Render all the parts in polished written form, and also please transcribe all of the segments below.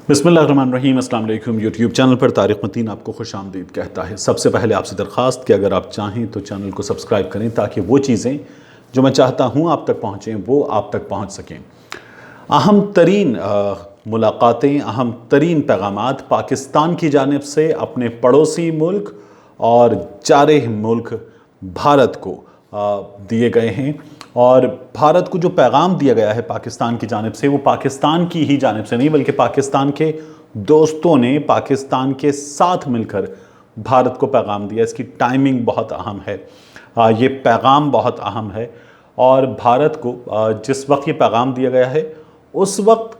बिस्मिल्लाहिर्रहमानिर्रहीम। अस्सलाम वालेकुम। यूट्यूब चैनल पर तारिक मतीन आपको खुश आमदीद कहता है। सबसे पहले आपसे दरख्वास्त कि अगर आप चाहें तो चैनल को सब्सक्राइब करें ताकि वो चीज़ें जो मैं चाहता हूँ आप तक पहुँचें वो आप तक पहुँच सकें। अहम तरीन मुलाकातें, अहम तरीन पैगामात पाकिस्तान की जानिब से अपने पड़ोसी मुल्क और जारह मुल्क भारत को दिए गए हैं। और भारत को जो पैगाम दिया गया है पाकिस्तान की जानिब से, वो पाकिस्तान की ही जानिब से नहीं बल्कि पाकिस्तान के दोस्तों ने पाकिस्तान के साथ मिलकर भारत को पैगाम दिया। इसकी टाइमिंग बहुत अहम है, ये पैगाम बहुत अहम है। और भारत को जिस वक्त ये पैगाम दिया गया है उस वक्त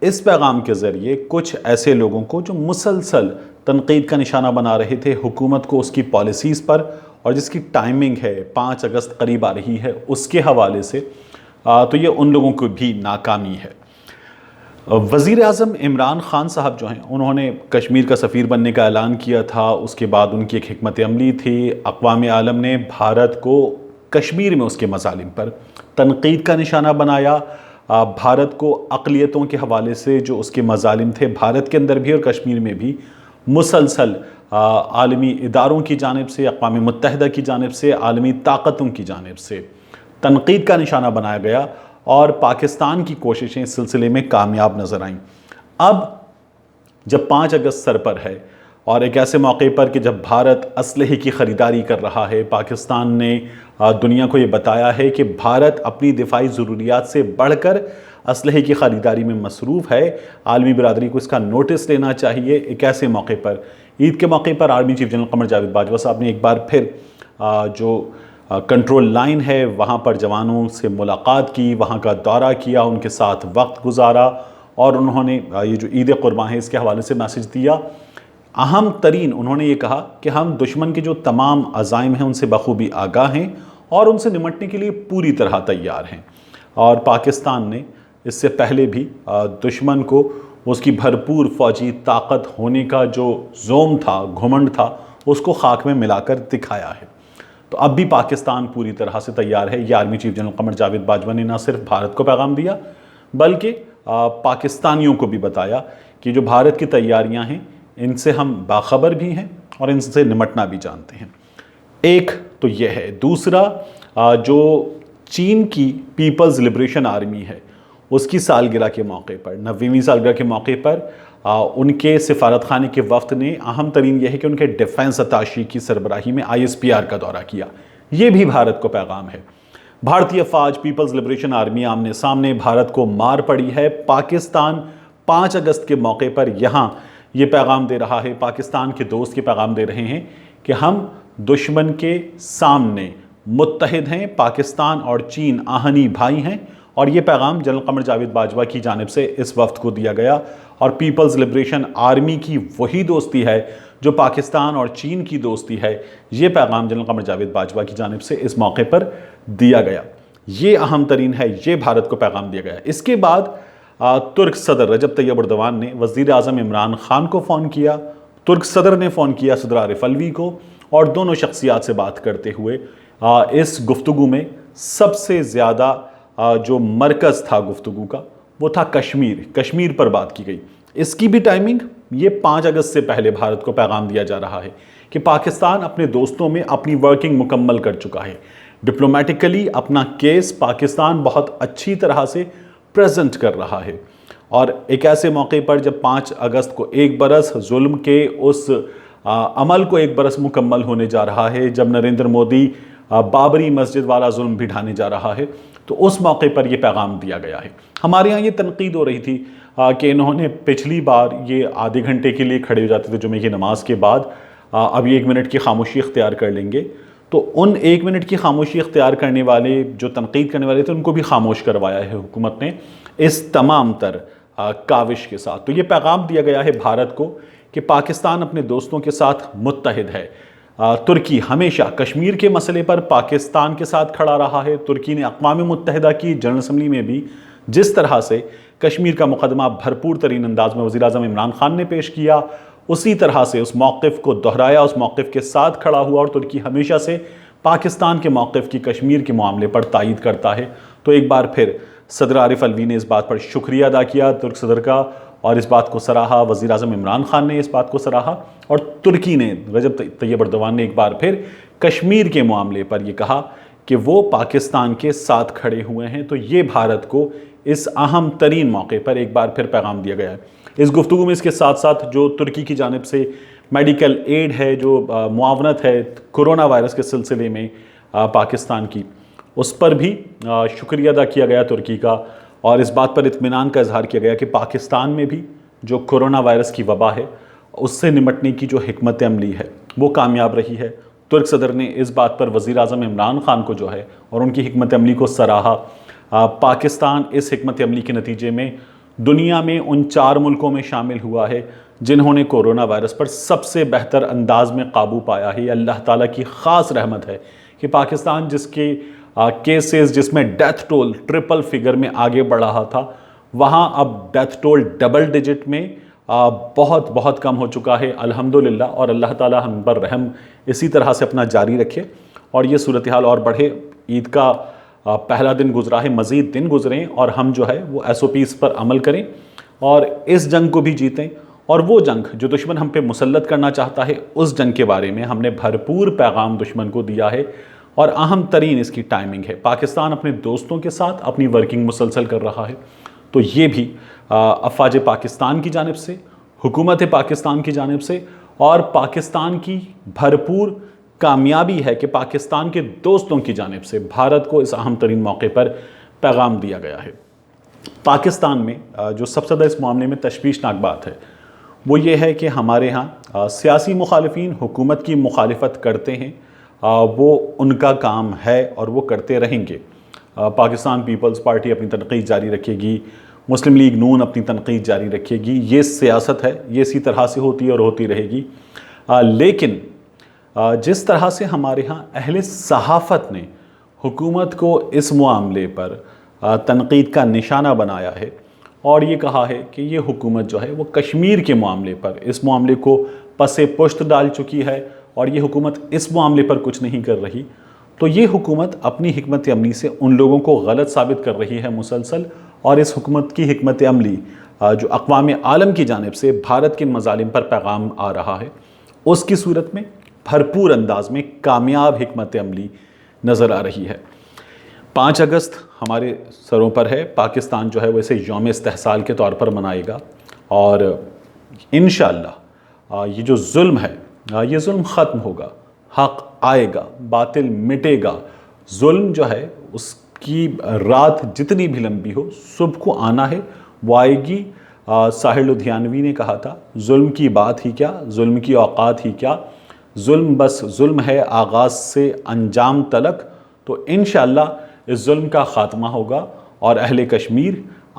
इस पैगाम के ज़रिए कुछ ऐसे लोगों को जो मुसलसल तनकीद का निशाना बना रहे थे हुकूमत को उसकी पॉलिसीज़ पर, और जिसकी टाइमिंग है 5 अगस्त करीब आ रही है उसके हवाले से, तो ये उन लोगों को भी नाकामी है। वज़ीर आज़म इमरान ख़ान साहब जो हैं उन्होंने कश्मीर का सफ़ीर बनने का ऐलान किया था। उसके बाद उनकी एक हिकमत अमली थी। अक़वाम आलम ने भारत को कश्मीर में उसके मज़ालिम पर तनकीद का निशाना बनाया। भारत को अक़लियतों के हवाले से जो उसके मज़ालिम थे भारत के अंदर भी और कश्मीर में भी मुसलसल आलमी इदारों की जानिब से, अक़वाम मुत्तहिदा की जानिब से, आलमी ताकतों की जानिब से तनकीद का निशाना बनाया गया और पाकिस्तान की कोशिशें इस सिलसिले में कामयाब नज़र आईं। अब जब 5 अगस्त सर पर है और एक ऐसे मौके पर कि जब भारत असलहे की ख़रीदारी कर रहा है, पाकिस्तान ने दुनिया को ये बताया है कि भारत अपनी दिफाई ज़रूरियात से बढ़कर असलहे की ख़रीदारी में मसरूफ़ है, आलमी बिरादरी को इसका नोटिस लेना चाहिए। एक ऐसे मौके पर, ईद के मौके पर, आर्मी चीफ जनरल क़मर जावेद बाजवा साहब ने एक बार फिर जो कंट्रोल लाइन है वहाँ पर जवानों से मुलाकात की, वहाँ का दौरा किया, उनके साथ वक्त गुजारा और उन्होंने ये जो ईद कुर्बान है इसके हवाले से मैसेज दिया। अहम तरीन उन्होंने ये कहा कि हम दुश्मन के जो तमाम अज़ाइम हैं उनसे बखूबी आगाह हैं और उनसे निमटने के लिए पूरी तरह तैयार हैं। और पाकिस्तान ने इससे पहले भी दुश्मन को उसकी भरपूर फ़ौजी ताकत होने का जो ज़ोम था, घुमंड था, उसको खाक में मिलाकर दिखाया है। तो अब भी पाकिस्तान पूरी तरह से तैयार है। ये आर्मी चीफ जनरल क़मर जावेद बाजवा ने न सिर्फ भारत को पैगाम दिया बल्कि पाकिस्तानियों को भी बताया कि जो भारत की तैयारियां हैं इनसे हम बाखबर भी हैं और इनसे निमटना भी जानते हैं। एक तो ये है। दूसरा, जो चीन की पीपल्स लिबरेशन आर्मी है उसकी सालगिरह के मौके पर, 90वीं सालगिरह के मौके पर उनके सिफारत खाने के वक्त ने अहम तरीन यह है कि उनके डिफेंस अताशी की सरबराही में ISPR का दौरा किया। ये भी भारत को पैगाम है। भारतीय फ़ौज, पीपल्स लिबरेशन आर्मी आमने सामने भारत को मार पड़ी है। पाकिस्तान 5 अगस्त के मौके पर यहाँ ये पैगाम दे रहा है, पाकिस्तान के दोस्त के पैगाम दे रहे हैं कि हम दुश्मन के सामने मुत्तहिद हैं, पाकिस्तान और चीन आहनी भाई हैं। और ये पैगाम जनरल क़मर जावेद बाजवा की जानिब से इस वक्त को दिया गया। और पीपल्स लिबरेशन आर्मी की वही दोस्ती है जो पाकिस्तान और चीन की दोस्ती है। ये पैगाम जनरल क़मर जावेद बाजवा की जानिब से इस मौके पर दिया गया। ये अहम तरीन है, ये भारत को पैगाम दिया गया। इसके बाद तुर्क सदर रजब तैयब एर्दोगान ने वज़ीर आज़म इमरान ख़ान को फ़ोन किया, तुर्क सदर ने फ़ोन किया सदर आरिफ अलवी को, और दोनों शख्सियात से बात करते हुए इस गुफ्तगू में सबसे ज़्यादा जो मरकज़ था गुफ्तगू का वो था कश्मीर पर बात की गई। इसकी भी टाइमिंग ये 5 अगस्त से पहले भारत को पैगाम दिया जा रहा है कि पाकिस्तान अपने दोस्तों में अपनी वर्किंग मुकम्मल कर चुका है। डिप्लोमेटिकली अपना केस पाकिस्तान बहुत अच्छी तरह से प्रेजेंट कर रहा है। और एक ऐसे मौके पर जब 5 अगस्त को 1 बरस जुल्म के उस अमल को 1 बरस मुकम्मल होने जा रहा है, जब नरेंद्र मोदी बाबरी मस्जिद वाला जुल्म भी ढाने जा रहा है, तो उस मौके पर यह पैगाम दिया गया है। हमारे यहाँ ये तनकीद हो रही थी कि इन्होंने पिछली बार ये आधे घंटे के लिए खड़े हो जाते थे जुमे की नमाज के बाद, अब ये 1 मिनट की खामोशी इख्तियार कर लेंगे। तो उन 1 मिनट की खामोशी इख्तियार करने वाले जो तनकीद करने वाले थे उनको भी खामोश करवाया है हुकूमत ने इस तमाम तर काविश के साथ। तो ये पैगाम दिया गया है भारत को कि पाकिस्तान अपने दोस्तों के साथ मुत्तहिद है। तुर्की हमेशा कश्मीर के मसले पर पाकिस्तान के साथ खड़ा रहा है। तुर्की ने अक़वाम मुत्तहिदा की जनरल असम्बली में भी जिस तरह से कश्मीर का मुकदमा भरपूर तरीन अंदाज में वज़ीर आज़म इमरान ख़ान ने पेश किया, उसी तरह से उस मौक़िफ़ को दोहराया, उस मौक़िफ़ के साथ खड़ा हुआ। और तुर्की हमेशा से पाकिस्तान के मौक़िफ़ की कश्मीर के मामले पर तायीद करता है। तो एक बार फिर सदर आरिफ अलवी ने इस बात पर शुक्रिया अदा किया तुर्क सदर का, اور اس بات کو سراہا، وزیر اعظم عمران خان نے اس بات کو سراہا، اور ترکی نے، رجب طیب اردوان نے ایک بار پھر کشمیر کے معاملے پر یہ کہا کہ وہ پاکستان کے ساتھ کھڑے ہوئے ہیں۔ تو یہ بھارت کو اس اہم ترین موقع پر ایک بار پھر پیغام دیا گیا ہے۔ اس گفتگو میں اس کے ساتھ ساتھ جو ترکی کی جانب سے میڈیکل ایڈ ہے، جو معاونت ہے کرونا وائرس کے سلسلے میں پاکستان کی، اس پر بھی شکریہ ادا کیا گیا ترکی کا، اور اس بات پر اطمینان کا اظہار کیا گیا کہ پاکستان میں بھی جو کرونا وائرس کی وبا ہے اس سے نمٹنے کی جو حکمت عملی ہے وہ کامیاب رہی ہے۔ ترک صدر نے اس بات پر وزیر اعظم عمران خان کو جو ہے اور ان کی حکمت عملی کو سراہا۔ پاکستان اس حکمت عملی کے نتیجے میں دنیا میں ان 4 ملکوں میں شامل ہوا ہے جنہوں نے کورونا وائرس پر سب سے بہتر انداز میں قابو پایا ہے۔ یہ اللہ تعالیٰ کی خاص رحمت ہے کہ پاکستان جس کے کیسز، جس میں ڈیتھ ٹول ٹرپل فگر میں آگے بڑھ رہا تھا، وہاں اب ڈیتھ ٹول ڈبل ڈیجٹ میں بہت بہت کم ہو چکا ہے الحمدللہ، اور اللہ تعالیٰ ہم پر رحم اسی طرح سے اپنا جاری رکھے اور یہ صورتحال اور بڑھے۔ عید کا پہلا دن گزرا ہے، مزید دن گزریں اور ہم جو ہے وہ SOPs پر عمل کریں اور اس جنگ کو بھی جیتیں، اور وہ جنگ جو دشمن ہم پہ مسلط کرنا چاہتا ہے اس جنگ کے بارے میں ہم نے بھرپور پیغام دشمن کو دیا ہے، اور اہم ترین اس کی ٹائمنگ ہے۔ پاکستان اپنے دوستوں کے ساتھ اپنی ورکنگ مسلسل کر رہا ہے، تو یہ بھی افواج پاکستان کی جانب سے، حکومت پاکستان کی جانب سے، اور پاکستان کی بھرپور کامیابی ہے کہ پاکستان کے دوستوں کی جانب سے بھارت کو اس اہم ترین موقع پر پیغام دیا گیا ہے۔ پاکستان میں جو سب سے زیادہ اس معاملے میں تشویشناک بات ہے وہ یہ ہے کہ ہمارے ہاں سیاسی مخالفین حکومت کی مخالفت کرتے ہیں، وہ ان کا کام ہے اور وہ کرتے رہیں گے۔ پاکستان پیپلز پارٹی اپنی تنقید جاری رکھے گی، مسلم لیگ نون اپنی تنقید جاری رکھے گی، یہ سیاست ہے، یہ اسی طرح سے ہوتی ہے اور ہوتی رہے گی۔ لیکن جس طرح سے ہمارے ہاں اہل صحافت نے حکومت کو اس معاملے پر تنقید کا نشانہ بنایا ہے اور یہ کہا ہے کہ یہ حکومت جو ہے وہ کشمیر کے معاملے پر اس معاملے کو پس پشت ڈال چکی ہے اور یہ حکومت اس معاملے پر کچھ نہیں کر رہی، تو یہ حکومت اپنی حکمت عملی سے ان لوگوں کو غلط ثابت کر رہی ہے مسلسل، اور اس حکومت کی حکمت عملی جو اقوام عالم کی جانب سے بھارت کے مظالم پر پیغام آ رہا ہے، اس کی صورت میں بھرپور انداز میں کامیاب حکمت عملی نظر آ رہی ہے۔ 5 اگست ہمارے سروں پر ہے، پاکستان جو ہے وہ اسے یوم استحصال کے طور پر منائے گا، اور انشاءاللہ یہ جو ظلم ہے یہ ظلم ختم ہوگا، حق آئے گا، باطل مٹے گا۔ ظلم جو ہے اس کی رات جتنی بھی لمبی ہو، صبح کو آنا ہے، وہ آئے گی۔ ساحر لدھیانوی نے کہا تھا، ظلم کی بات ہی کیا، ظلم کی اوقات ہی کیا، ظلم بس ظلم ہے آغاز سے انجام تلک۔ تو انشاءاللہ اس ظلم کا خاتمہ ہوگا اور اہل کشمیر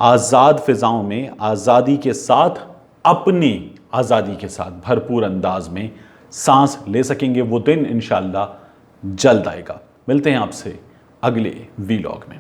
آزاد فضاؤں میں آزادی کے ساتھ، اپنی آزادی کے ساتھ بھرپور انداز میں سانس لے سکیں گے۔ وہ دن انشاءاللہ جلد آئے گا۔ ملتے ہیں آپ سے اگلے ویلاگ میں۔